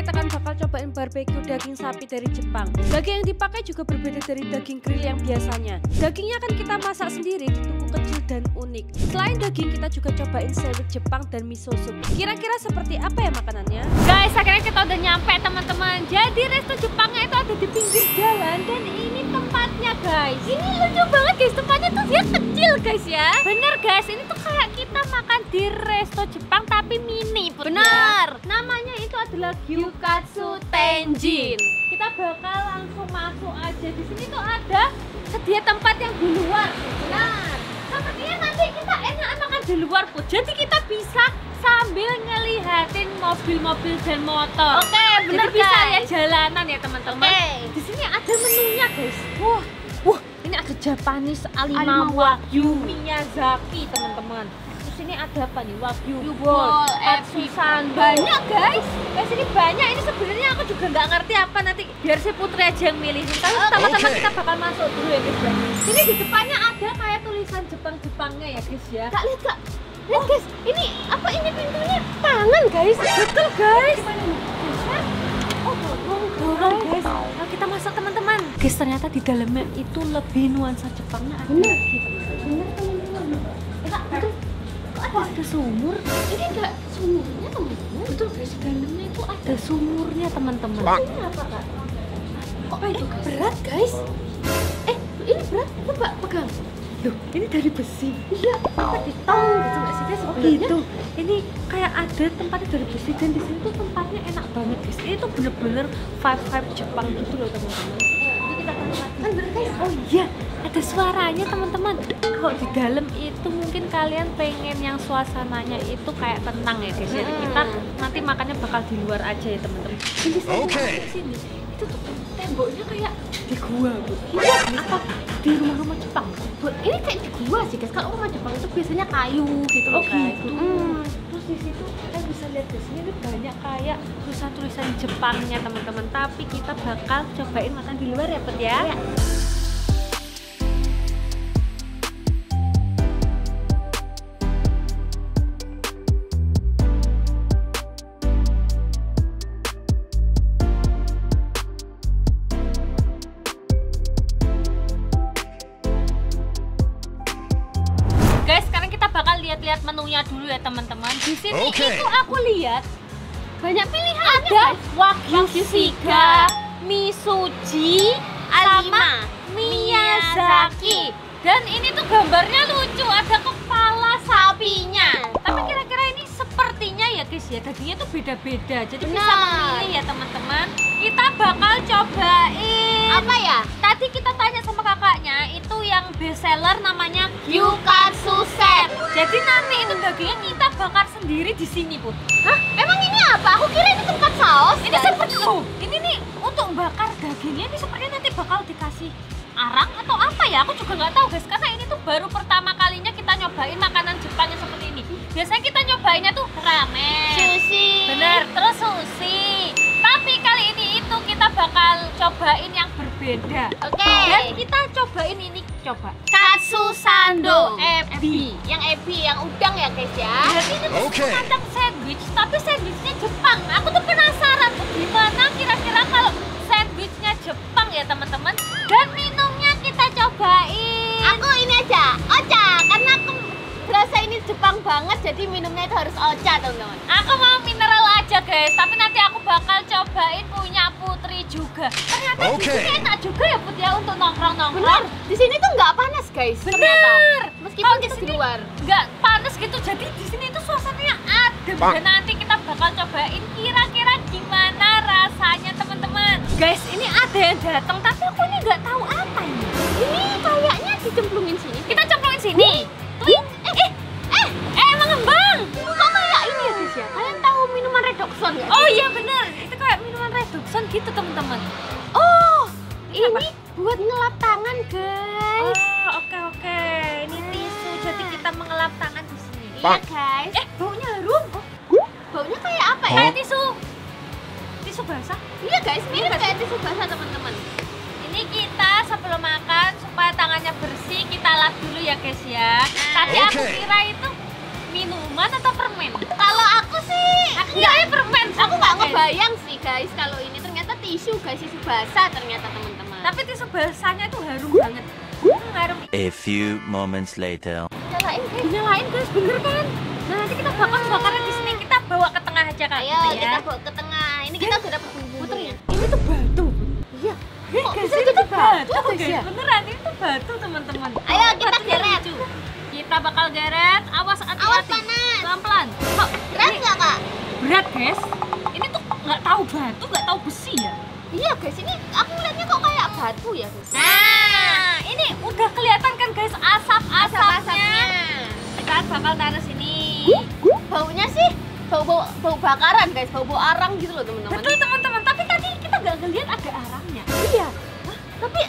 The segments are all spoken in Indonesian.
kita kan bakal cobain barbeque daging sapi dari Jepang. Daging yang dipakai juga berbeda dari daging grill yang biasanya. Dagingnya akan kita masak sendiri di tungku kecil dan unik. Selain daging, kita juga cobain sandwich Jepang dan miso soup. Kira-kira seperti apa ya makanannya? Guys, akhirnya kita udah nyampe teman-teman. Jadi resto Jepangnya itu ada di pinggir jalan dan ini tempatnya guys. Ini lucu banget guys, tempatnya tuh dia kecil guys ya. Bener guys, ini tuh kayak kita makan di resto Jepang tapi mini. Bener. Namanya itu adalah Gyukatsu Tenjin. Kita bakal langsung masuk aja. Di sini tuh ada sedia tempat yang di luar. Benar. Sepertinya nanti kita enak makan di luar pun. Jadi kita bisa sambil ngelihatin mobil-mobil dan motor. Oke, bener. Jadi bisa ya jalanan ya teman-teman. Di sini ada menunya guys. Wah, ini ada Japanese A5 Wagyu Miyazaki teman-teman. Terus ini ada apa nih? Wagyu Bowl, Atsusan. Banyak guys. Guys ini banyak. Ini sebenarnya aku juga nggak ngerti apa, nanti biar si Putri aja yang milihin. Tapi pertama-tama kita bakal masuk dulu ya guys. Ini di depannya ada kayak tulisan Jepang-Jepangnya ya guys ya. Kak, lihat Kak. Lihat guys, ini apa, ini pintunya tangan guys. Betul guys. Dorong guys. Nah, kita masuk teman-teman. Guys, ternyata di dalamnya itu lebih nuansa Jepangnya ada lagi teman-teman. Bener teman-teman. Kak, betul. Kok ada sumur? Ini ada sumurnya teman-teman. Betul guys, di dalamnya itu ada sumurnya teman-teman. Ini apa Kak? Kok itu guys? Berat guys. Ini berat. Coba pegang. Loh, ini dari besi. Iya, apa ditong gitu nggak sih guys? Oh gitu. Ini kayak ada tempatnya dari besi dan di sini tuh tempatnya enak banget guys. Ini tuh bener-bener vibe Jepang gitu loh teman-teman. Jadi kita kan bener guys. Oh iya, ada suaranya teman-teman. Kalau di dalam itu mungkin kalian pengen yang suasananya itu kayak tenang ya guys. Jadi kita nanti makannya bakal di luar aja ya teman-teman. Ini sini. Itu tuh temboknya kayak di gua bu. Iya, apa di rumah-rumah Jepang? Ini kayak di gua sih guys. Kalau rumah Jepang itu biasanya kayu gitu loh guys. Terus di situ kita bisa lihat di sini banyak kayak tulisan-tulisan Jepangnya teman-teman. Tapi kita bakal cobain makan di luar ya Put ya. Lihat menunya dulu ya teman-teman. Di sini itu aku lihat banyak pilihan. Ada Wagyu Shiga, Misuji, sama Miyazaki. Dan ini tuh gambarnya lucu, ada kepala sapinya. Tapi kira-kira ini sepertinya ya guys ya, dagingnya tuh beda-beda. Jadi bisa memilih ya teman-teman. Kita bakal cobain. Apa ya? Tadi kita tanya sama kakaknya, itu yang best seller namanya Gyukatsu Set. Jadi nanti itu dagingnya kita bakar sendiri di sini, Put. Hah? Emang ini apa? Aku kira ini tempat saus. Ini seperti ini nih untuk bakar dagingnya, ini sepertinya nanti bakal dikasih arang atau apa ya? Aku juga nggak tahu guys, karena ini tuh baru pertama kalinya kita nyobain makanan Jepang yang seperti ini. Biasanya kita nyobainnya tuh ramen, sushi. Bener, terus sushi. Tapi kali ini itu kita bakal cobain yang berbeda. Dan kita cobain ini, coba Katsu Sando Ebi. Yang ebi, yang udang ya guys ya. Jadi ini tuh semacam sandwich, tapi sandwichnya Jepang. Aku tuh penasaran tuh gimana kira-kira kalau sandwichnya Jepang ya teman-teman. Dan minumnya kita cobain. Aku ini aja, ocha, karena aku berasa ini Jepang banget, jadi minumnya itu harus ocha teman-teman. Aku mau mineral aja guys, tapi nanti aku bakal cobain punya Putri juga. Ternyata di sini enak juga ya Put ya untuk nongkrong-nongkrong. Bener, di sini tuh nggak panas guys. Bener. Meskipun di sini nggak panas gitu, jadi di sini tuh suasananya adem. Dan nanti kita bakal cobain kira-kira gimana rasanya teman-teman. Guys, ini ada yang datang, tapi aku ini nggak tahu apa ini. Ini kayaknya dicemplungin sini. Kita cemplungin sini. Mengembang. Kok kayak ini ya guys ya? Kalian tahu minuman Redoxon nggak? Oh iya bener, itu kayak minuman Redoxon gitu teman-teman. Oh, ini buat ngelap tangan guys. Oh oke. Ini tisu, jadi kita mengelap tangan di sini. Iya guys. Baunya harum. Baunya kayak apa ya? Kayak tisu basah. Iya guys, mirip kayak tisu basah teman-teman. Ini kita sebelum makan supaya tangannya bersih kita lap dulu ya guys ya. Tadi aku kira itu minuman atau permen? Kalau aku aku sih enggak ya permen. Aku nggak ngebayang sih guys kalau ini ternyata tisu guys, tisu basah ternyata teman-teman. Tapi tisu basahnya itu harum banget. Harum. A few moments later. Nyalain guys, bener kan? Nah, nanti kita bakar-bakarnya di sini. Kita bawa ke tengah aja kan. Ayo kita bawa ke tengah. Ini kita udah dapat bumbunya. Ini tuh batu. Iya. Kok bisa ini jadi tuh batu, guys? guys, ya? Beneran ini tuh batu teman-teman. Ayo kita Batunya geret. lucu. Kita bakal geret. Awas Awas hati-hati. panas. Pelan-pelan. Kok Berat ini nggak kak? berat guys? Ini tuh nggak tahu batu, nggak tahu besi ya. Iya guys, ini aku lihatnya kok kayak batu ya guys. Nah, ini udah kelihatan kan guys asap-asapnya. Asap-asapnya. Kita bakal taruh sini. Baunya sih bau bakaran guys, bau arang gitu loh teman-teman. Betul teman-teman, tapi tadi kita nggak ngeliat ada arangnya. Iya. Tapi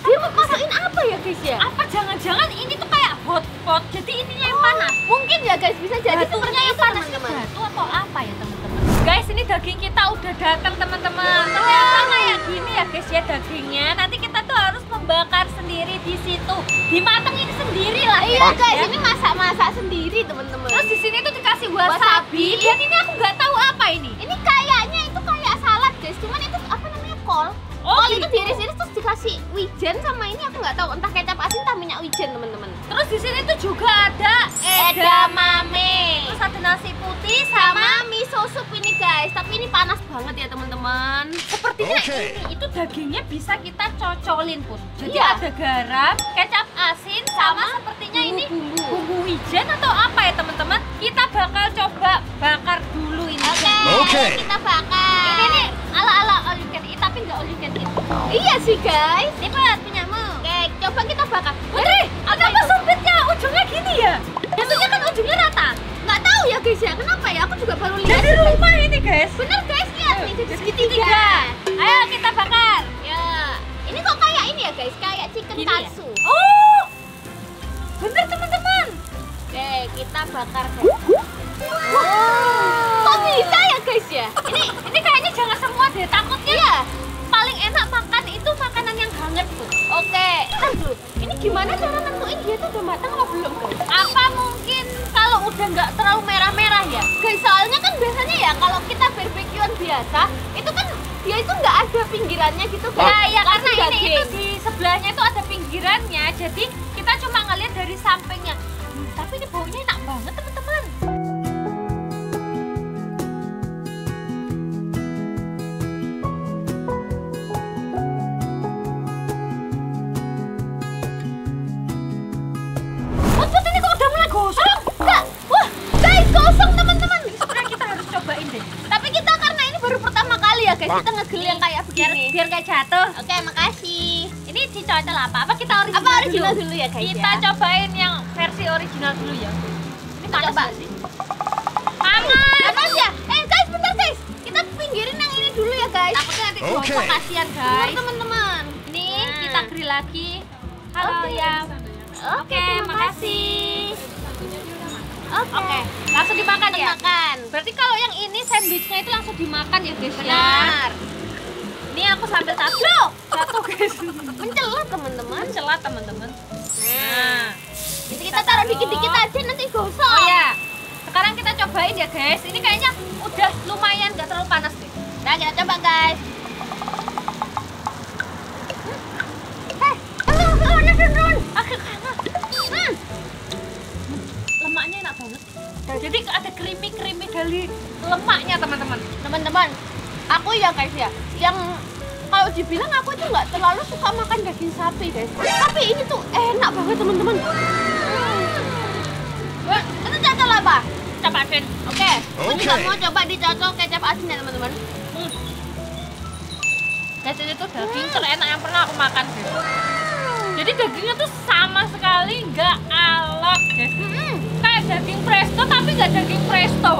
dia mau masukin apa ya guys ya? Apa jangan-jangan ini tuh kayak hotpot, jadi ininya yang panas. Mungkin ya guys, bisa jadi seperti Batunya yang itu panas teman-teman. batu atau apa ya teman-teman? Guys, ini daging kita udah datang teman-teman. Ternyata kayak gini ya guys ya dagingnya. Nanti kita tuh harus membakar sendiri di situ, dimatengin sendiri lah. Iya guys, ya. ini masak-masak sendiri teman-teman. Terus di sini tuh dikasih wasabi. Dan ini aku nggak tahu apa ini. Ini kayaknya itu kayak salad guys, cuman itu apa namanya kol. Oh, Kol itu gitu. diiris-iris terus dikasih wijen sama ini aku nggak tahu entah kecap asin entah minyak wijen teman-teman. Terus di sini tuh juga ada Edamame. Terus ada nasi putih Sama miso sup ini guys, tapi ini panas banget ya teman-teman. sepertinya Oke. ini itu dagingnya bisa kita cocolin pun. Jadi Iya. ada garam, kecap asin, sama sepertinya ini bumbu. bumbu wijen atau apa ya teman-teman? Kita bakal coba bakar dulu ini. Oke. Kita bakar. Ini nih ala-ala all you can eat tapi nggak all you can eat. Iya sih guys. Lipat punyamu. Oke, coba kita bakar. Putri, kenapa itu? sempitnya ujungnya gini ya? Biasanya kan ujungnya rata. Nggak tahu ya guys ya, kenapa ya? Aku juga baru lihat. Jadi rumah ini guys. Bener guys, lihat nih jadi segitiga. Segitiga. Ayo kita bakar. Ya, ini kok kayak ini ya guys, kayak chicken Gini ya? katsu. Oh, bener teman-teman. Oke, kita bakar guys. Kok bisa ya guys ya? Ini kayaknya jangan semua deh. Takutnya Iya. paling enak makan itu makanan yang hangat tuh. Oke, ntar dulu. Ini gimana cara nentuin dia tuh udah matang apa belum guys? Apa mungkin kalau udah nggak terlalu merah-merah ya? Guys, soalnya kan biasanya ya kalau kita barbekyuan biasa, itu kan dia itu nggak ada pinggirannya gitu guys. Ya karena Langsung ini daging. itu di sebelahnya itu ada pinggirannya. Jadi kita cuma ngeliat dari sampingnya. Tapi ini baunya enak banget teman-teman. Put, ini kok udah mulai gosong? Enggak. Wah, guys, kosong teman-teman. Sebenarnya kita harus cobain deh. Tapi kita karena ini baru pertama kali ya guys, kita ngegel yang kayak begini. Biar kayak jatuh. Oke, makasih. Ini dicocol apa? Apa kita original Apa original dulu ya guys Kita ya? cobain yang versi original dulu ya. Ini panas Coba. nggak sih? Panas. Panas ya? Guys, bentar guys. Kita pinggirin yang ini dulu ya guys. Takutnya nanti Oke. gosong kasihan Bener, guys. teman-teman. Ini Nah. kita grill lagi. Halo Oke. ya. Oke, terima makasih. Oke. Oke, langsung dimakan ya. Makan. Berarti kalau yang ini sandwichnya itu langsung dimakan ya guys ya. Benar. Ini aku sambil satu guys. Mencelat teman-teman. Celat teman-teman. Nah, Jadi kita taruh dikit-dikit aja nanti gosong. Oh ya, sekarang kita cobain ya guys. Ini kayaknya udah lumayan nggak terlalu panas deh. Nah, kita coba guys. Turun. Lemaknya enak banget. Jadi ada creamy dari lemaknya teman-teman. Teman-teman, aku ya guys ya, yang kalau dibilang aku itu nggak terlalu suka makan daging sapi guys. Tapi ini tuh enak banget teman-teman. Itu cocol apa? Kecap asin. Oke, aku juga Oke. mau coba dicocol kecap asin ya teman-teman. Guys, ini tuh daging terenak yang pernah aku makan guys. Jadi dagingnya tuh sama sekali nggak alot guys. Kayak daging presto tapi nggak daging presto.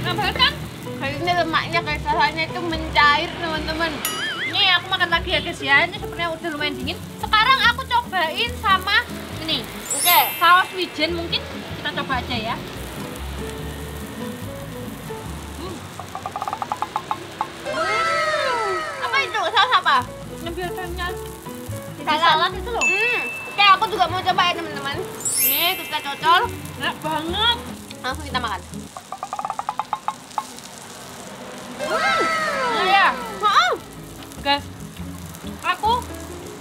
Nah banget kan? Kayak ini lemaknya kayak rasanya itu mencair teman-teman. Ini aku makan lagi ya guys ya. Ini sebenarnya udah lumayan dingin. Sekarang aku cobain sama ini. Oke. Saus wijen mungkin kita coba aja ya. Apa itu? Saus apa? Yang biasanya di Salad. salad itu loh. Oke, aku juga mau coba ya teman-teman. Ini terus kita cocol, Enak banget. langsung kita makan. Iya. Guys, aku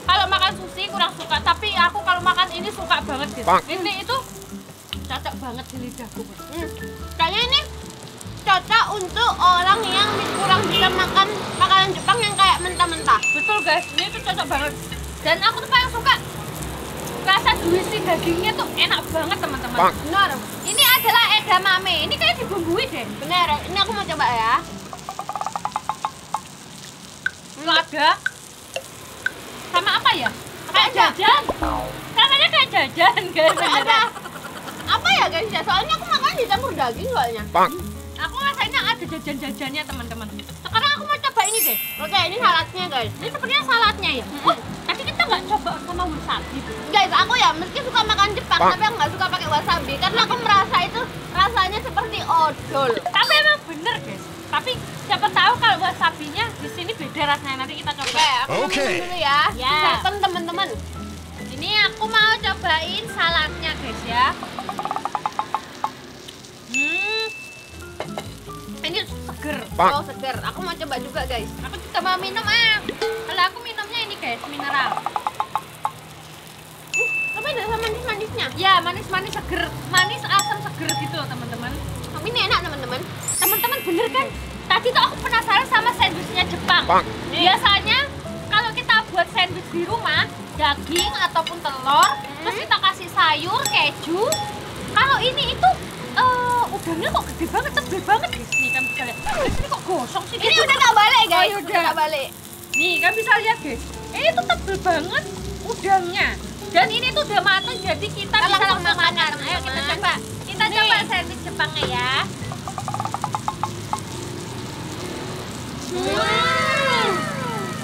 kalau makan sushi kurang suka, tapi aku kalau makan ini suka banget guys. Ini itu cocok banget di lidahku. Kayaknya ini cocok untuk orang yang kurang bisa makan makanan Jepang yang kayak mentah-mentah. Betul guys, ini tuh cocok banget. Dan aku tuh paling suka rasa juicy dagingnya tuh enak banget teman-teman. Benar. Ini adalah edamame. Ini kayak dibumbui deh. Benar. Ini aku mau coba ya. Ada sama apa ya? Kayak jajan. Rasanya kayak jajan guys. Ada apa ya guys ya? Soalnya aku makan dicampur daging soalnya. Aku rasanya ada jajan-jajannya teman-teman. Sekarang aku mau coba ini deh. Oke, ini saladnya guys. Ini sepertinya saladnya ya. Oh, tadi kita nggak coba sama wasabi. Guys, aku ya meski suka makan Jepang, tapi aku nggak suka pakai wasabi karena aku merasa itu rasanya seperti odol. Tapi emang bener guys. Tapi siapa tahu kalau wasabinya di sini beda rasanya. Nanti kita coba. Oke, aku minum dulu ya. Ya. Datang teman-teman. Ini aku mau cobain saladnya guys ya. Ini seger. Oh, seger. Aku mau coba juga guys. Aku juga mau minum Kalau aku minumnya ini guys, mineral. Tapi ada sama manis-manisnya. Ya, manis-manis seger. Manis asam seger gitu loh teman-teman. Tapi ini enak teman-teman. Teman-teman bener kan? Tadi tuh aku penasaran sama sandwichnya Jepang. Biasanya kalau kita buat sandwich di rumah, daging ataupun telur, terus kita kasih sayur, keju. Kalau ini itu udangnya kok gede banget, tebel banget guys. Nih kan bisa lihat. Ini kok gosong sih? Ini udah tak balik guys. Oh, udah tak balik. Nih kan bisa lihat guys. Ini tuh tebel banget udangnya. Dan ini tuh udah matang, jadi kita bisa langsung makan. Ayo kita coba. Kita coba sandwich Jepangnya ya.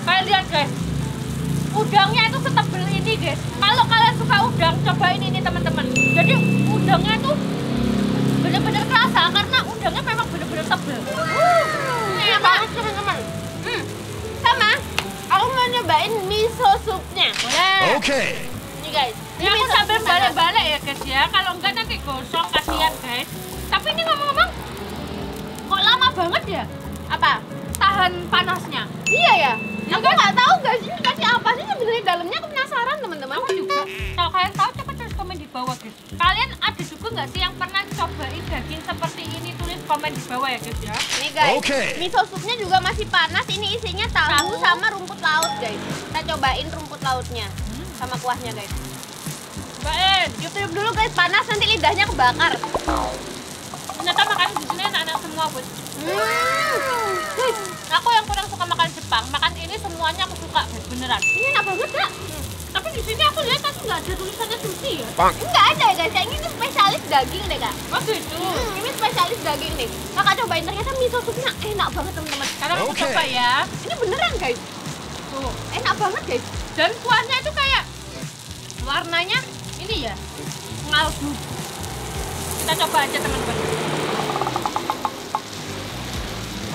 Kalian lihat guys, udangnya itu setebel ini guys. Kalau kalian suka udang, cobain ini teman-teman. Jadi udangnya tuh bener-bener kerasa karena udangnya memang bener-bener tebel. Ini banget teman-teman. Sama, aku mau nyobain miso supnya. Boleh. Okay. Ini guys. Ini aku sambil balik-balik ya guys ya. Kalau enggak nanti gosong, kasihan guys. Tapi ini ngomong-ngomong, kok lama banget ya? Apa? Tahan panasnya. Iya ya. Aku nggak tahu guys, ini kasih apa sih sebenarnya dalamnya? Aku penasaran teman-teman. Aku juga. Kalau kalian tahu coba tulis komen di bawah guys. Kalian ada juga nggak sih yang pernah cobain daging seperti ini? Tulis komen di bawah ya guys ya. Nih guys, Oke. miso supnya juga masih panas. Ini isinya tahu sama rumput laut guys. Kita cobain rumput lautnya sama kuahnya guys. Cobain. Tiup-tiup dulu guys, panas nanti lidahnya kebakar. Ternyata makanan di sini enak-enak semua guys. Aku yang kurang suka makan Jepang, makan ini semuanya aku suka guys, beneran. Ini enak banget ya. Tapi di sini aku lihat tadi nggak ada tulisannya sushi ya. Enggak ada ya guys, yang ini spesialis daging deh kak. Oh gitu. Ini spesialis daging nih. Kakak cobain, ternyata miso supnya enak banget teman-teman. Sekarang aku Oke. coba ya. Ini beneran guys. Tuh. Enak banget guys. Dan kuahnya itu kayak warnanya ini ya, ngaldu. Kita coba aja teman-teman.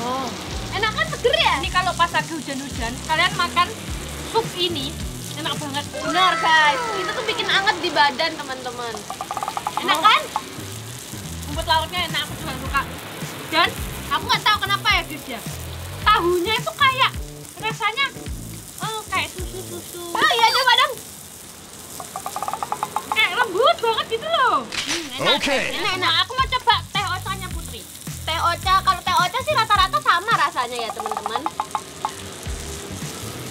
Oh, enak kan, seger ya? Ini kalau pas lagi hujan-hujan, kalian makan sup ini enak banget. Benar guys, itu tuh bikin anget di badan teman-teman. Enak kan? Rumput lautnya enak, aku juga suka. Dan aku nggak tahu kenapa ya guys ya, tahunya itu kayak rasanya kayak susu-susu. Oh iya, coba dong. Kayak lembut banget gitu loh. Enak. Oke. Enak. Aku mau coba teh ocanya Putri. Teh ocha, kalau teh ocha sih rata-rata sama rasanya ya teman-teman.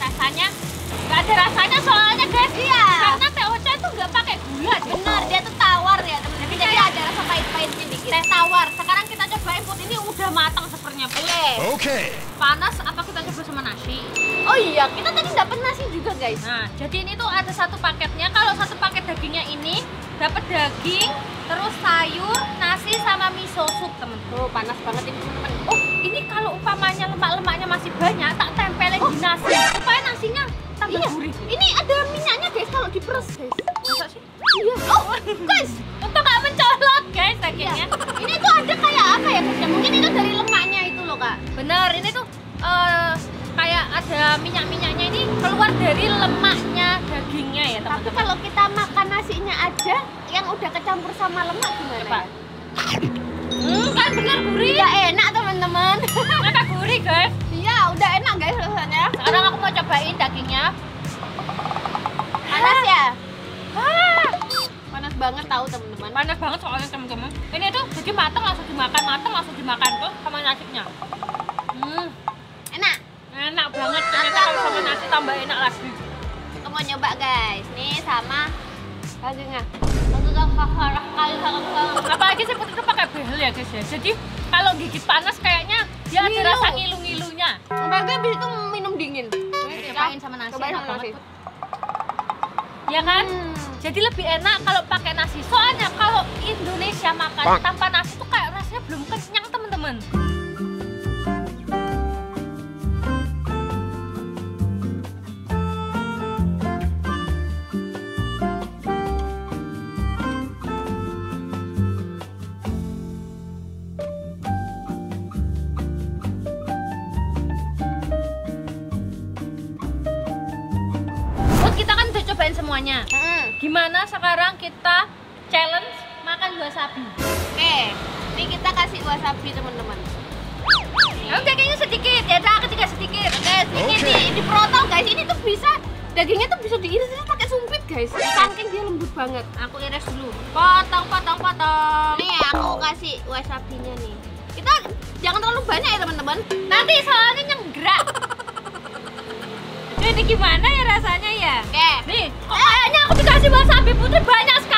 Rasanya nggak ada rasanya soalnya guys. Iya. Karena teh ocha itu nggak pakai gula. Benar, dia tuh tawar ya teman-teman. Jadi ada rasa pahit-pahitnya dikit. Teh tawar. Sekarang kita cobain Put, ini udah matang sepertinya Put. Okay. Panas apa kita coba sama nasi? Oh iya, kita tadi dapat nasi juga guys. Nah, jadi ini tuh ada satu paketnya. Kalau satu paket dagingnya ini dapat daging, terus sayur, nasi sama miso sup, temen. Oh, panas banget ini teman-teman. Oh, ini kalau umpamanya lemak-lemaknya masih banyak, tak tempelin di nasi supaya nasinya tambah Iya, gurih. ini ada minyaknya guys kalau diperes guys. Masa sih? Iya. Oh, guys. Untuk nggak mencolok guys dagingnya. Ini tuh ada kayak apa ya guys? Ya, mungkin itu dari lemaknya itu loh kak. Bener, ini tuh kayak ada minyak-minyaknya ini keluar dari lemaknya dagingnya ya Tapi teman-teman. kalau kita makan nasinya aja yang udah kecampur sama lemak gimana? Coba. Ya? Kan bener gurih. Nggak enak teman-teman. Maka gurih guys. Iya, udah enak guys rasanya. Sekarang aku mau cobain dagingnya. Panas ya? Panas banget tahu teman-teman. Panas banget soalnya teman-teman. Ini tuh jadi matang langsung dimakan tuh sama nasinya. Enak. Enak banget. Ternyata kalau sama nasi tambah enak lagi. Kita mau nyoba guys. Nih sama dagingnya. Apalagi siput itu pakai behel ya guys ya. Jadi kalau gigit panas kayaknya dia ada Ngilu. rasa ngilu-ngilunya. Apalagi habis itu minum dingin. Cobain sama nasi. Cobain enak sama nasi. banget. Ya kan? Jadi lebih enak kalau pakai nasi. Soalnya kalau Indonesia makan tanpa nasi tuh kayak rasanya belum kenyang teman-teman. Kita kan udah cobain semuanya. Gimana sekarang kita challenge makan wasabi? Oke, ini kita kasih wasabi teman-teman. Dagingnya sedikit, ya udah ketiga sedikit. Oke, sedikit di protol guys. Ini tuh bisa dagingnya tuh bisa diiris pakai sumpit guys. Saking dia lembut banget. Aku iris dulu. Potong. Nih aku kasih wasabinya nih. Kita jangan terlalu banyak ya teman-teman. Nanti soalnya nyenggerak. Ini gimana ya rasanya ya? Oke. Nih, kok kayaknya aku dikasih wasabi putri banyak sekali.